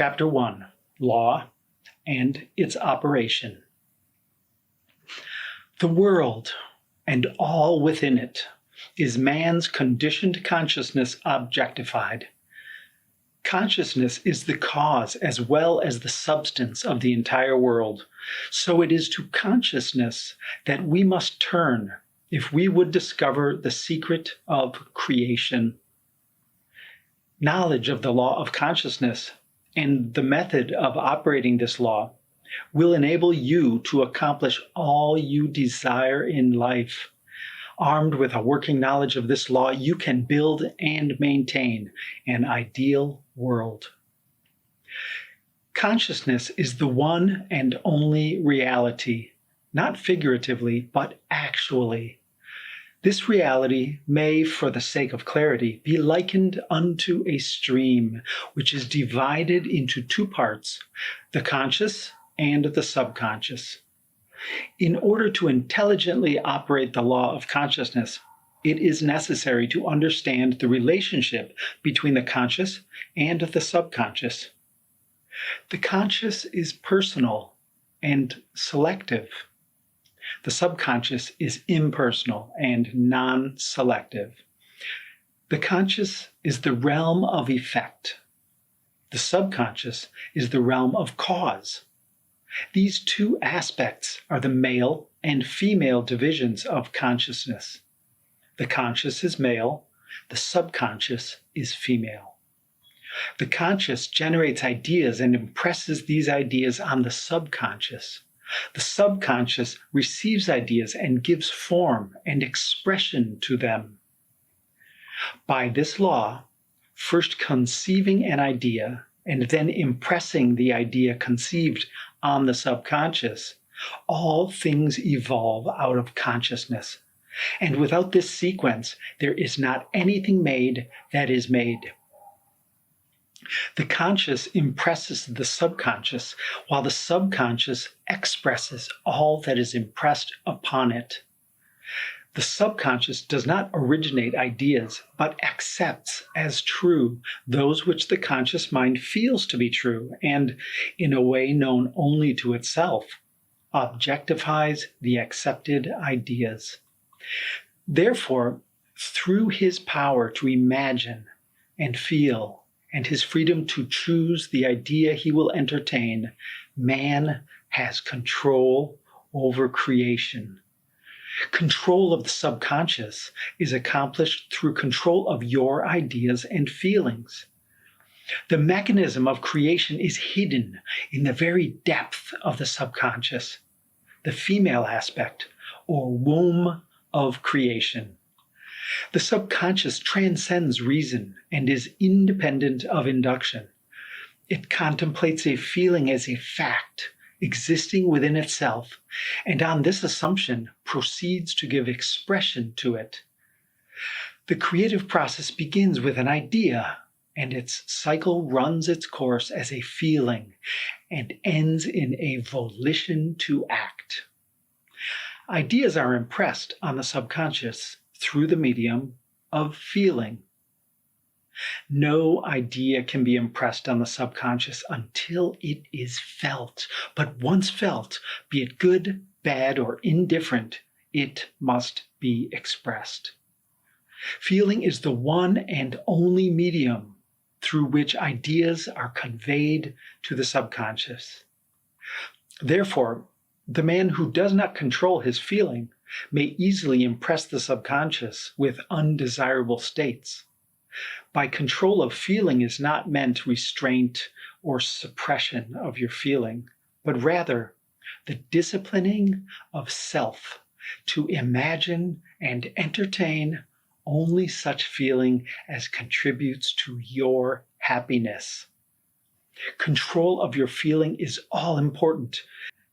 Chapter 1, Law and its Operation. The world and all within it is man's conditioned consciousness objectified. Consciousness is the cause as well as the substance of the entire world. So it is to consciousness that we must turn if we would discover the secret of creation. Knowledge of the law of consciousness and the method of operating this law will enable you to accomplish all you desire in life. Armed with a working knowledge of this law, you can build and maintain an ideal world. Consciousness is the one and only reality, not figuratively, but actually. This reality may, for the sake of clarity, be likened unto a stream, which is divided into two parts, the conscious and the subconscious. In order to intelligently operate the law of consciousness, it is necessary to understand the relationship between the conscious and the subconscious. The conscious is personal and selective. The subconscious is impersonal and non-selective. The conscious is the realm of effect. The subconscious is the realm of cause. These two aspects are the male and female divisions of consciousness. The conscious is male, the subconscious is female. The conscious generates ideas and impresses these ideas on the subconscious. The subconscious receives ideas and gives form and expression to them. By this law, first conceiving an idea and then impressing the idea conceived on the subconscious, all things evolve out of consciousness. And without this sequence, there is not anything made that is made. The conscious impresses the subconscious, while the subconscious expresses all that is impressed upon it. The subconscious does not originate ideas, but accepts as true those which the conscious mind feels to be true, and, in a way known only to itself, objectifies the accepted ideas. Therefore, through his power to imagine and feel, and his freedom to choose the idea he will entertain, man has control over creation. Control of the subconscious is accomplished through control of your ideas and feelings. The mechanism of creation is hidden in the very depth of the subconscious, the female aspect, or womb of creation. The subconscious transcends reason and is independent of induction. It contemplates a feeling as a fact, existing within itself, and on this assumption proceeds to give expression to it. The creative process begins with an idea, and its cycle runs its course as a feeling and ends in a volition to act. Ideas are impressed on the subconscious through the medium of feeling. No idea can be impressed on the subconscious until it is felt. But once felt, be it good, bad, or indifferent, it must be expressed. Feeling is the one and only medium through which ideas are conveyed to the subconscious. Therefore, the man who does not control his feeling may easily impress the subconscious with undesirable states. By control of feeling is not meant restraint or suppression of your feeling, but rather the disciplining of self to imagine and entertain only such feeling as contributes to your happiness. Control of your feeling is all important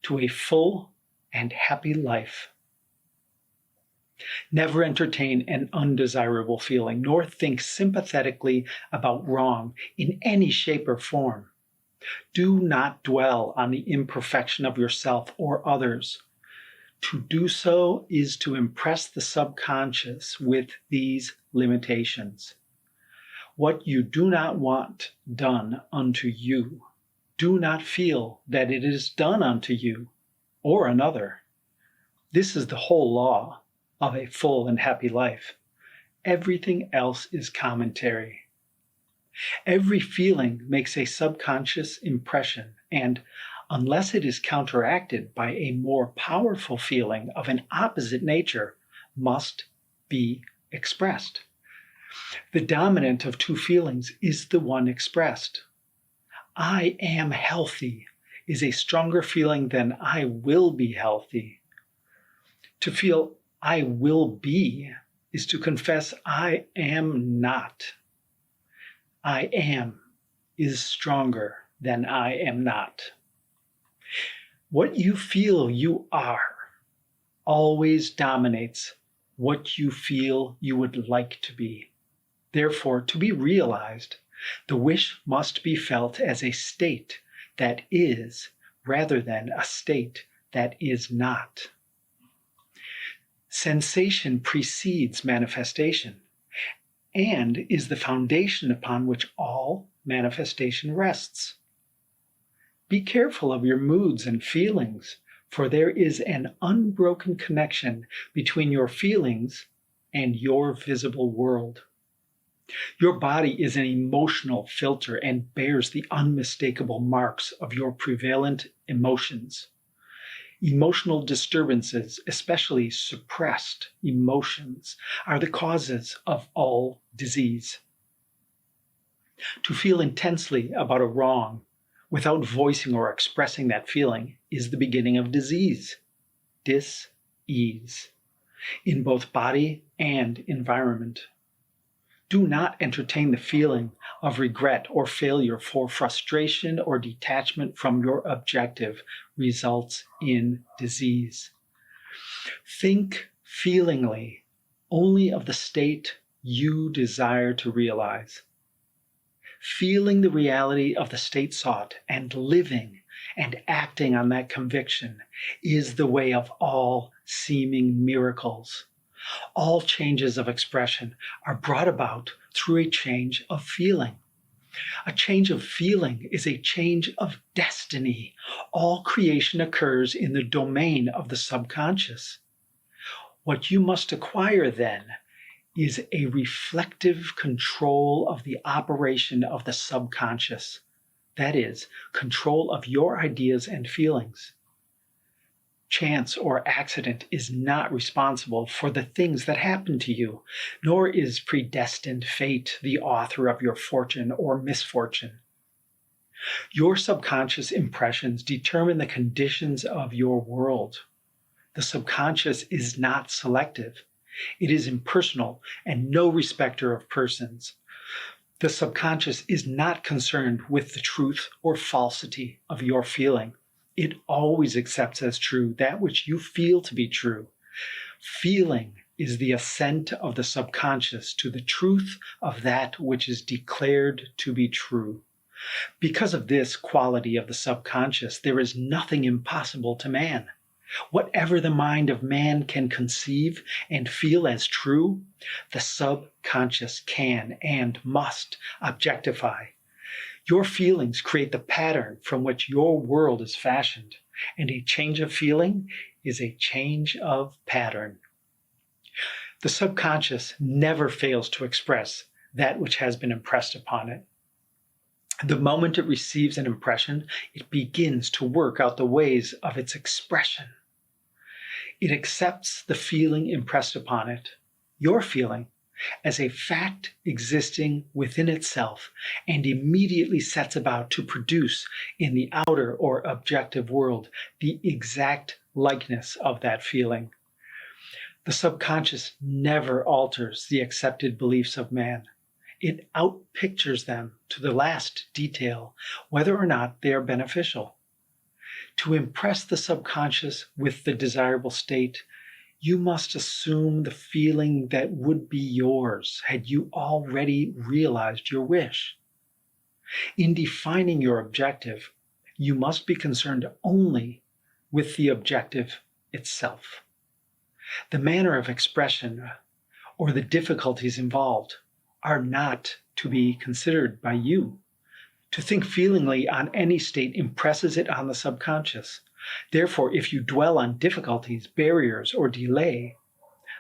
to a full and happy life. Never entertain an undesirable feeling, nor think sympathetically about wrong in any shape or form. Do not dwell on the imperfection of yourself or others. To do so is to impress the subconscious with these limitations. What you do not want done unto you do not feel that it is done unto you or another. This is the whole law of a full and happy life. Everything else is commentary. Every feeling makes a subconscious impression, and unless it is counteracted by a more powerful feeling of an opposite nature, must be expressed. The dominant of two feelings is the one expressed. I am healthy is a stronger feeling than I will be healthy. To feel I will be is to confess I am not. I am is stronger than I am not. What you feel you are always dominates what you feel you would like to be. Therefore, to be realized, the wish must be felt as a state that is rather than a state that is not. Sensation precedes manifestation and is the foundation upon which all manifestation rests. Be careful of your moods and feelings, for there is an unbroken connection between your feelings and your visible world. Your body is an emotional filter and bears the unmistakable marks of your prevalent emotions. Emotional disturbances, especially suppressed emotions, are the causes of all disease. To feel intensely about a wrong without voicing or expressing that feeling is the beginning of disease, dis-ease, in both body and environment. Do not entertain the feeling of regret or failure, for frustration or detachment from your objective results in disease. Think feelingly only of the state you desire to realize. Feeling the reality of the state sought and living and acting on that conviction is the way of all seeming miracles. All changes of expression are brought about through a change of feeling. A change of feeling is a change of destiny. All creation occurs in the domain of the subconscious. What you must acquire then is a reflective control of the operation of the subconscious. That is, control of your ideas and feelings. Chance or accident is not responsible for the things that happen to you, nor is predestined fate the author of your fortune or misfortune. Your subconscious impressions determine the conditions of your world. The subconscious is not selective. It is impersonal and no respecter of persons. The subconscious is not concerned with the truth or falsity of your feeling. It always accepts as true that which you feel to be true. Feeling is the assent of the subconscious to the truth of that which is declared to be true. Because of this quality of the subconscious, there is nothing impossible to man. Whatever the mind of man can conceive and feel as true, the subconscious can and must objectify. Your feelings create the pattern from which your world is fashioned, and a change of feeling is a change of pattern. The subconscious never fails to express that which has been impressed upon it. The moment it receives an impression, it begins to work out the ways of its expression. It accepts the feeling impressed upon it, your feeling, as a fact existing within itself, and immediately sets about to produce in the outer or objective world the exact likeness of that feeling. The subconscious never alters the accepted beliefs of man. It outpictures them to the last detail, whether or not they are beneficial. To impress the subconscious with the desirable state, you must assume the feeling that would be yours had you already realized your wish. In defining your objective, you must be concerned only with the objective itself. The manner of expression or the difficulties involved are not to be considered by you. To think feelingly on any state impresses it on the subconscious. Therefore, if you dwell on difficulties, barriers, or delay,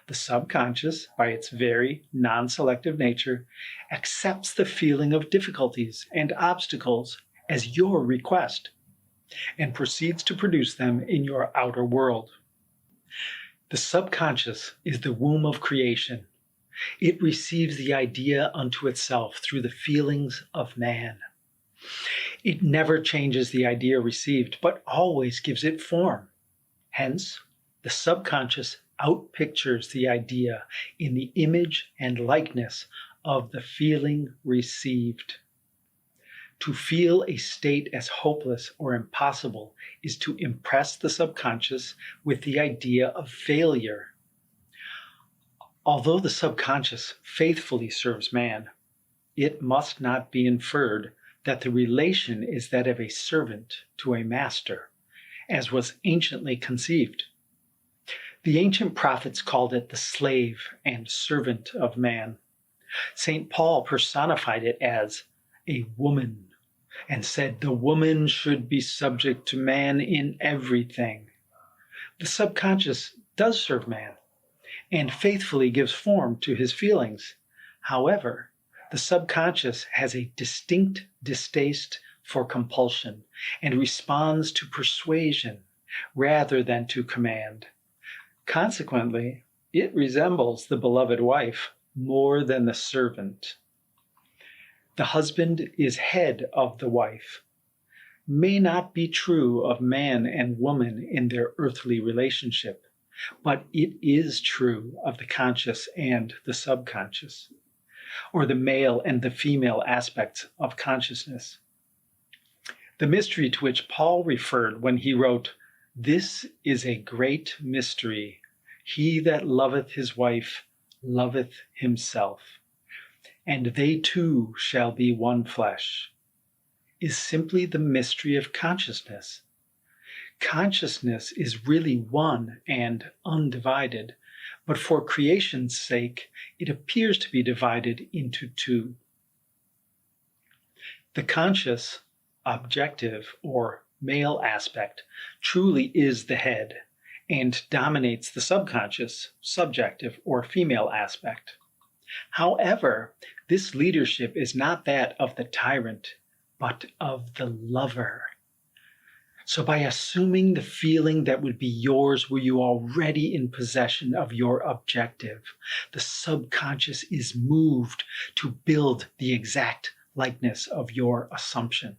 the subconscious, by its very non-selective nature, accepts the feeling of difficulties and obstacles as your request and proceeds to produce them in your outer world. The subconscious is the womb of creation. It receives the idea unto itself through the feelings of man. It never changes the idea received, but always gives it form. Hence, the subconscious outpictures the idea in the image and likeness of the feeling received. To feel a state as hopeless or impossible is to impress the subconscious with the idea of failure. Although the subconscious faithfully serves man, it must not be inferred that the relation is that of a servant to a master, as was anciently conceived. The ancient prophets called it the slave and servant of man. St. Paul personified it as a woman and said the woman should be subject to man in everything. The subconscious does serve man and faithfully gives form to his feelings. However, the subconscious has a distinct distaste for compulsion and responds to persuasion rather than to command. Consequently, it resembles the beloved wife more than the servant. The husband is head of the wife. May not be true of man and woman in their earthly relationship, but it is true of the conscious and the subconscious, or the male and the female aspects of consciousness. The mystery to which Paul referred when he wrote, "This is a great mystery. He that loveth his wife loveth himself, and they two shall be one flesh," is simply the mystery of consciousness. Consciousness is really one and undivided, but for creation's sake, it appears to be divided into two. The conscious, objective, or male aspect truly is the head and dominates the subconscious, subjective, or female aspect. However, this leadership is not that of the tyrant, but of the lover. So by assuming the feeling that would be yours were you already in possession of your objective, the subconscious is moved to build the exact likeness of your assumption.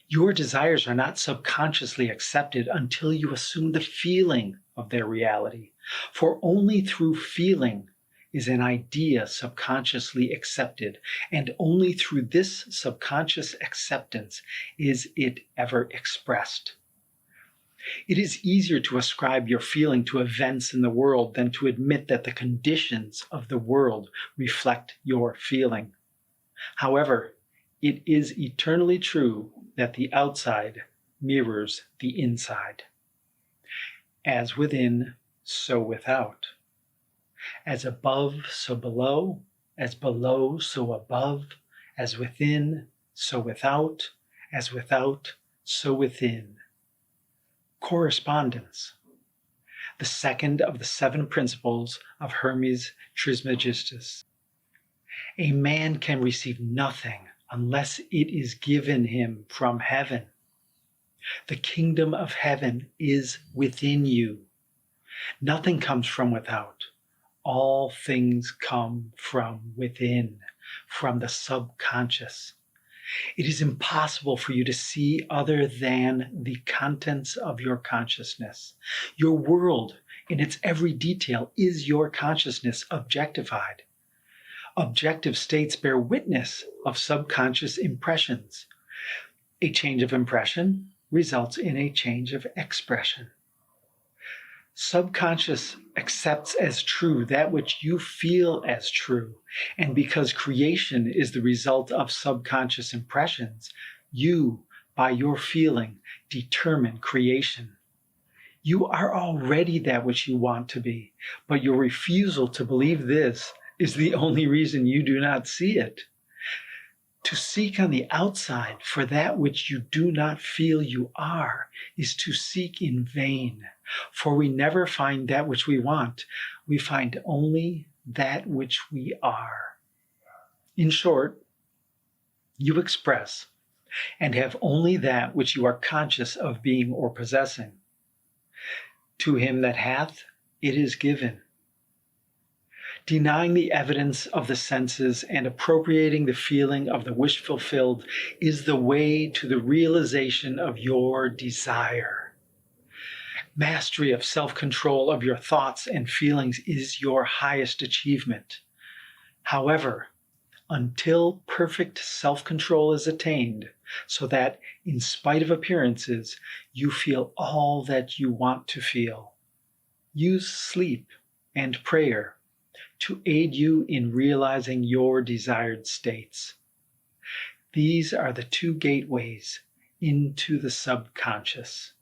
Your desires are not subconsciously accepted until you assume the feeling of their reality, for only through feeling is an idea subconsciously accepted, and only through this subconscious acceptance is it ever expressed. It is easier to ascribe your feeling to events in the world than to admit that the conditions of the world reflect your feeling. However, it is eternally true that the outside mirrors the inside. As within, so without. As above, so below. As below, so above. As within, so without. As without, so within. Correspondence. The second of the 7 principles of Hermes Trismegistus. A man can receive nothing unless it is given him from heaven. The kingdom of heaven is within you. Nothing comes from without. All things come from within, from the subconscious. It is impossible for you to see other than the contents of your consciousness. Your world, in its every detail, is your consciousness objectified. Objective states bear witness of subconscious impressions. A change of impression results in a change of expression. Subconscious accepts as true that which you feel as true, and because creation is the result of subconscious impressions, you, by your feeling, determine creation. You are already that which you want to be, but your refusal to believe this is the only reason you do not see it. To seek on the outside for that which you do not feel you are is to seek in vain, for we never find that which we want. We find only that which we are. In short, you express and have only that which you are conscious of being or possessing. To him that hath, it is given. Denying the evidence of the senses and appropriating the feeling of the wish fulfilled is the way to the realization of your desire. Mastery of self-control of your thoughts and feelings is your highest achievement. However, until perfect self-control is attained, so that, in spite of appearances, you feel all that you want to feel, use sleep and prayer to aid you in realizing your desired states. These are the two gateways into the subconscious.